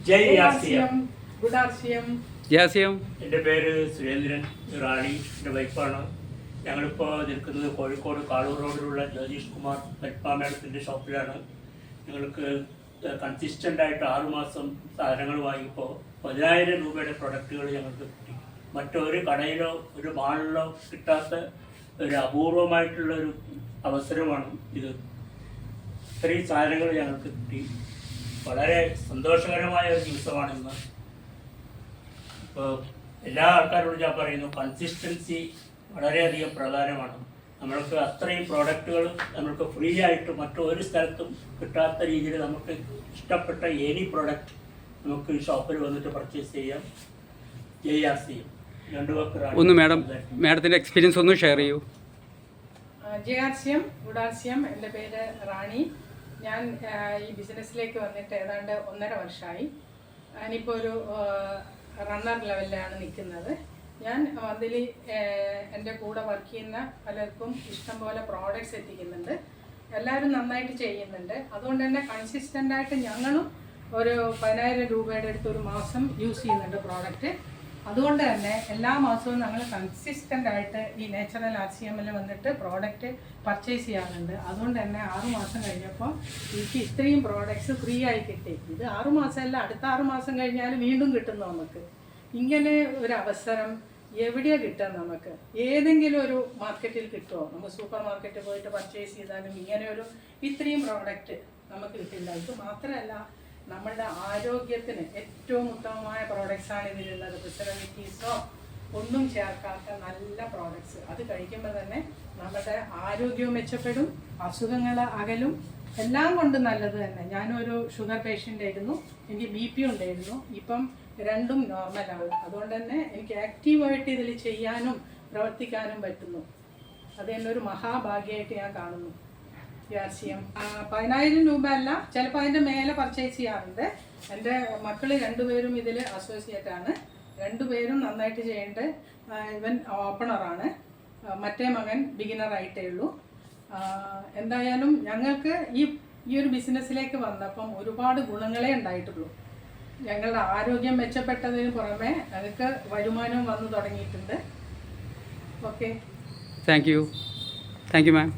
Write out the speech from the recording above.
ജയ് RCM. Good RCM. ജയാസിയം. എൻ്റെ പേര് സുരേന്ദ്രൻ, റാണി എൻ്റെ വൈഫാണ്. ഞങ്ങളിപ്പോൾ നിൽക്കുന്നത് കോഴിക്കോട് കാളൂർ റോഡിലുള്ള ജ്യോതിഷ് കുമാർ പെറ്റ്മ മേഡത്തിൻ്റെ ഷോപ്പിലാണ്. ഞങ്ങൾക്ക് കൺസിസ്റ്റൻ്റായിട്ട് 6 മാസം സാധനങ്ങൾ വാങ്ങിയപ്പോൾ 10,000 രൂപയുടെ പ്രൊഡക്റ്റുകൾ ഞങ്ങൾക്ക് കിട്ടി. മറ്റൊരു കടയിലോ ഒരു മാളിലോ കിട്ടാത്ത ഒരു അപൂർവമായിട്ടുള്ളൊരു അവസരമാണ് ഇത്. ഇത്രയും സാധനങ്ങൾ ഞങ്ങൾക്ക് കിട്ടി. വളരെ സന്തോഷകരമായ ഒരു ദിവസമാണിന്ന്. ഇപ്പോൾ എല്ലാ ആൾക്കാരോടും ഞാൻ പറയുന്നു, കൺസിസ്റ്റൻസി വളരെയധികം പ്രധാനമാണ്. നമ്മൾക്ക് അത്രയും പ്രോഡക്റ്റുകൾ നമ്മൾക്ക് ഫ്രീ ആയിട്ട് മറ്റൊരു സ്ഥലത്തും കിട്ടാത്ത രീതിയിൽ നമുക്ക് ഇഷ്ടപ്പെട്ട എനി പ്രോഡക്റ്റ് നമുക്ക് ഷോപ്പിൽ വന്നിട്ട് പർച്ചേസ് ചെയ്യാം. ജയ് ആർസിഎം. ഒന്ന് മാഡത്തിൻ്റെ എക്സ്പീരിയൻസ് ഒന്ന് ഷെയർ ചെയ്യൂ. ജയ് ആർസിഎം. Good RCM. എൻ്റെ പേര് റാണി. ഞാൻ ഈ ബിസിനസ്സിലേക്ക് വന്നിട്ട് ഏതാണ്ട് 1.5 വർഷമായി. ഞാനിപ്പോൾ ഒരു റണ്ണർ ലെവലിലാണ് നിൽക്കുന്നത്. ഞാൻ മന്ത്ലി എൻ്റെ കൂടെ വർക്ക് ചെയ്യുന്ന പലർക്കും ഇഷ്ടംപോലെ പ്രോഡക്റ്റ്സ് എത്തിക്കുന്നുണ്ട്. എല്ലാവരും നന്നായിട്ട് ചെയ്യുന്നുണ്ട്. അതുകൊണ്ട് തന്നെ കൺസിസ്റ്റൻ്റായിട്ട് ഞങ്ങളും ഒരു 10,000 രൂപയുടെ അടുത്ത് ഒരു മാസം യൂസ് ചെയ്യുന്നുണ്ട് പ്രോഡക്റ്റ്. അതുകൊണ്ട് തന്നെ എല്ലാ മാസവും ഞങ്ങൾ കൺസിസ്റ്റൻ്റായിട്ട് ഈ നാച്ചുറൽ ആർസിഎമ്മിൽ വന്നിട്ട് പ്രോഡക്റ്റ് പർച്ചേസ് ചെയ്യാറുണ്ട്. അതുകൊണ്ട് തന്നെ 6 മാസം കഴിഞ്ഞപ്പോൾ എനിക്ക് ഇത്രയും പ്രോഡക്റ്റ്സ് ഫ്രീ ആയി കിട്ടി. ഇത് 6 മാസമല്ല, അടുത്ത 6 മാസം കഴിഞ്ഞാൽ വീണ്ടും കിട്ടുന്നു നമുക്ക്. ഇങ്ങനെ ഒരു അവസരം എവിടെയാണ് കിട്ടുക? നമുക്ക് ഏതെങ്കിലും ഒരു മാർക്കറ്റിൽ കിട്ടുമോ? നമുക്ക് സൂപ്പർ മാർക്കറ്റിൽ പോയിട്ട് പർച്ചേസ് ചെയ്താലും ഇങ്ങനെ ഒരു ഇത്രയും പ്രോഡക്റ്റ് നമുക്ക് കിട്ടില്ല. ഇത് മാത്രമല്ല, നമ്മളുടെ ആരോഗ്യത്തിന് ഏറ്റവും ഉത്തമമായ പ്രോഡക്റ്റ്സാണ് ഇതിലുള്ളത്. പ്രിസർവേറ്റീവ്സോ ഒന്നും ചേർക്കാത്ത നല്ല പ്രോഡക്റ്റ്സ്. അത് കഴിക്കുമ്പോൾ തന്നെ നമ്മുടെ ആരോഗ്യവും മെച്ചപ്പെടും, അസുഖങ്ങൾ അകലും, എല്ലാം കൊണ്ട് നല്ലത് തന്നെ. ഞാനൊരു ഷുഗർ പേഷ്യൻ്റ് ആയിരുന്നു, എനിക്ക് BP ഉണ്ടായിരുന്നു. ഇപ്പം രണ്ടും നോർമലാണ്. അതുകൊണ്ട് തന്നെ എനിക്ക് ആക്റ്റീവായിട്ട് ഇതിൽ ചെയ്യാനും പ്രവർത്തിക്കാനും പറ്റുന്നു. അത് തന്നെ ഒരു മഹാഭാഗ്യമായിട്ട് ഞാൻ കാണുന്നു. ആർസിഎം 10,000 രൂപ അല്ല, ചിലപ്പോൾ അതിൻ്റെ മേലെ പർച്ചേസ് ചെയ്യാറുണ്ട്. എൻ്റെ മക്കൾ 2 പേരും ഇതിൽ അസോസിയേറ്റ് ആണ്. 2 പേരും നന്നായിട്ട് ചെയ്യുന്നുണ്ട്. ഇവൻ ഓപ്പണറാണ്, മറ്റേ മകൻ ബിഗിനറായിട്ടേ ഉള്ളൂ. എന്തായാലും ഞങ്ങൾക്ക് ഈ ഒരു ബിസിനസ്സിലേക്ക് വന്നപ്പം ഒരുപാട് ഗുണങ്ങളേ ഉണ്ടായിട്ടുള്ളൂ. ഞങ്ങളുടെ ആരോഗ്യം മെച്ചപ്പെട്ടതിന് പുറമെ ഞങ്ങൾക്ക് വരുമാനവും വന്നു തുടങ്ങിയിട്ടുണ്ട്. Okay, thank you ma'am.